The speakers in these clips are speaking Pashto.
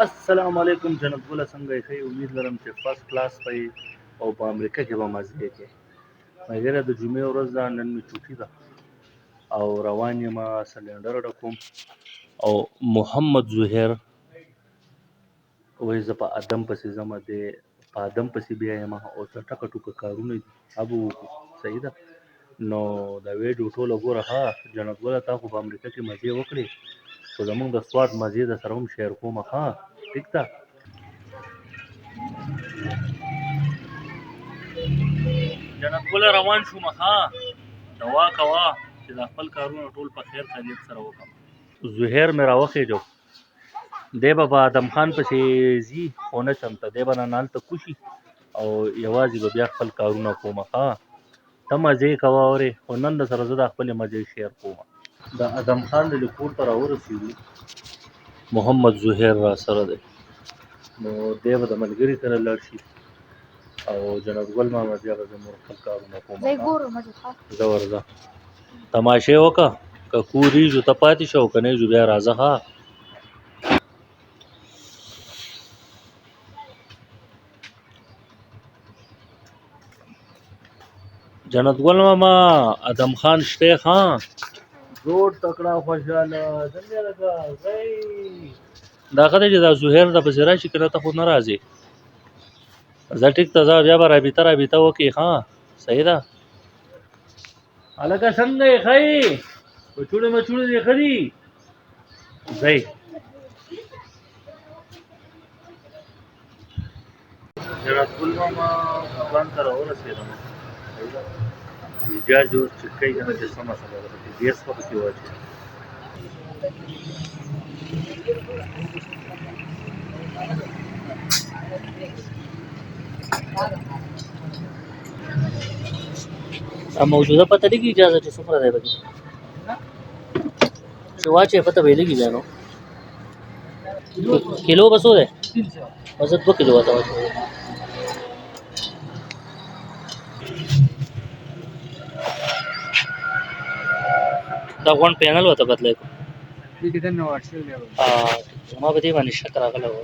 السلام علیکم جناب ګله څنګه یې ښه امید لرم چې فرست کلاس به او په امریکا کې به مزې کوي مګر د جمعې ورځ ده نن مې چوټي ده او روان یم سلنډر ډکوم او محمد زهیر وایي زه په ادم پسې ځم دی په ادم پسې بیا یم او څه ټکه ټوکه کارونه دي هغه به وکړو صحیح ده نو دا ویډیو ټوله ګوره ها جناب ګله تا خو په امریکا کې مزې وکړې خو زمونږ د سوات مزې در سره هم شیر کوم ها ټیک ده جنت ګله روان شوم ها دوا کوه چې دا خپل کارونه ټول په خیر خیریت سره وکړم زهیر مې راوخېجو دی به ادم خان پسې ځي خو نه چمته دی به نن هلته کوشي او یوازې به بیا خپل کارونه کوم ها ته مزې کوه اورې خو نن د سره زه دا خپلې مزې شیر کوم د ادم خان د کور ته راورسېدو محمد زهیر را سره دی نو دی به د ملګري سره لاړ شي او جناب ګل ماما بیا به زموږ خپل کارونه کوم زه ورځه تماشې وکړه که کور ایږو ته پاتې شه او که نه ایږو بیا راځه ها جنت ګل ماما ادم خان شته ها زوړ تکړه خوشحاله څنګه لګه ځئ دا ښه دی چې دا زهیر د پسې راشي که نه ته خو نه راځې زه ټیک ته ځه بیا به رابطه وکړې ها صحیح ده هلکه څنګه یې ښه یې بچوړې مچوړې دې ښه دي ځئ جنت ګل ماما دکان ته راورسېدم جاج اوس چې کوي که نه چې څه مسله ده پکې ګیس به پکې واچوي موجوده پته لګي اجازه چې څومره دی پکې چې واچوې پته به یې لګي بیا نو کیلو به څو دی زه 2 کیلو ورته واچوم دا غونډ پینل ورته بدلی کړو زما په دې باندې شک راغلی و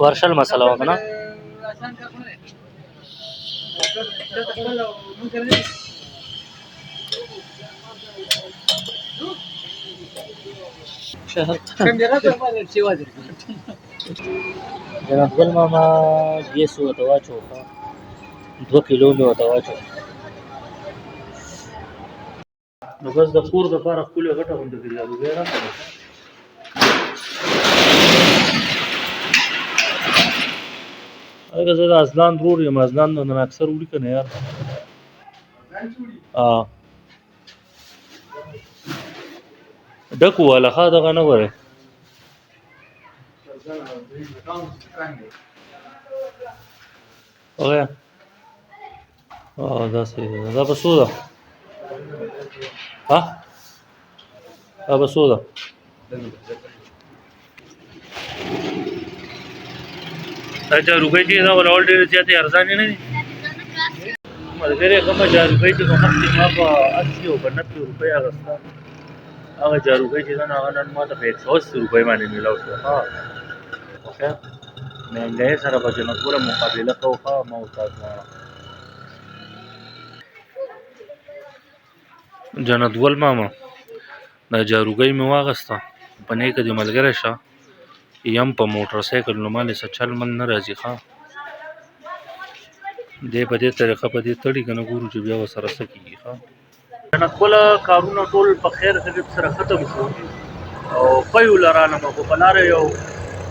ورشل مسله وه که نه جناب ګل ماما ګیس ورته واچو 2 کیلو مې ورته واچو نو بس د کور دپاره ښکلې غټه غونډه کې جاروګۍ راکړه هغه زه د ازلان ورور یم ازلان نن اکثر وړي که نه یار ډک وواله ښه دغه نه ګورئ هغه دا صحیح ده دا به څو ده دا به څو ده دا جاروګۍ چې دا ولاول ډېرې زیاتې ارزانې نه دي ملګري کومه جاروګۍ چې په مخکې ما په 80 او په 90 روپۍ اخېسته هغه جاروګۍ چې ده نو هغه نن ما ته په 180 روپۍ باندې میلاو شوه ها خیر مهنګۍ سره به جنت ګله مقابله کوو ښه ما او تاسو جنت ګل ماما دا جاروګۍ مې واخېسته په نیکه دې ملګری شه یم په موټر سایکل نو مالې څه چل مل نه راځي ښه دی په دې طریقه په دې تړي که نه ګورو چې بیا ورسره څه کېږي ښه جنت ګله کارونه ټول په خیر خدمت سره ختم شو او پیو لرالم خو په لاره یو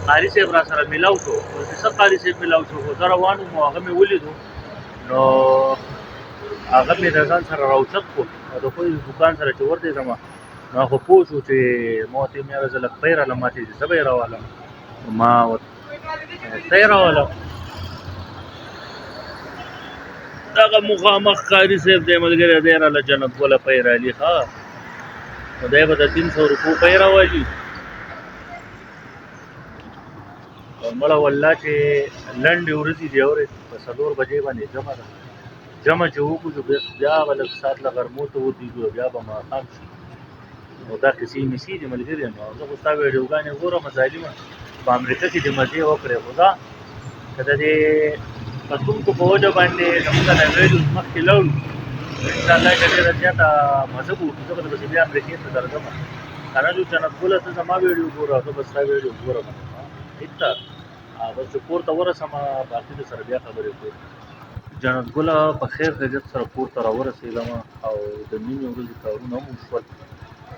قاري صاحب را سره میلاو شو څه قاري صاحب میلاو شو خو زه روان وم او هغه مې ولیدو نو هغه مې د ځان سره راوچت کړو او د خپل دوکان سره چې ورتېدم نو هغه پوه شو چې ما ورته ویل یاره زه لږ پی رالم ما ته چې زه به یې راولم ما ورته یې راولم دغه مخامخ قاري صاحب دی ملګری دی راله جنت ګله پی رالي ښه نو دی به د 300 روپو پی راولي او مړه والله چې لنډې ورځې دي اورې په 4 بجې باندې جمعه ده جمعه چې وکړو بیا به لږ ساعت له غرمو ته ودرېږو بیا به ماښام شي نو دا کیسې میسې دي ملګري نو زه خو ستا ویډیوګانې ګورم ظالمه په امریکا کې دې مزې وکړې خو دا که د دې کتونکو په وجه باندې زموږ د ویډیوز مخکې لاړو انشاءالله چې ډېره زیاته مزه به وکړو ځکه به بیا امریکې ته درځم که نه جو جنت ګله ته زما ویډیو ګوره زه به ستا ویډیو ګورم ټیک ده بس چې کور ته ورسم باقي د سره بیا خبرې کوو جنت ګله په خیر خیریت سره کور ته راورسېدم او د نیمې ورځې کارونه هم وشول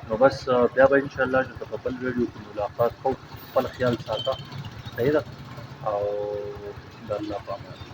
نو بس بیا به انشاءالله چې په بل ویډیو کې ملاقات کوو خپل خیال ساته صحیح ده او د الله په امان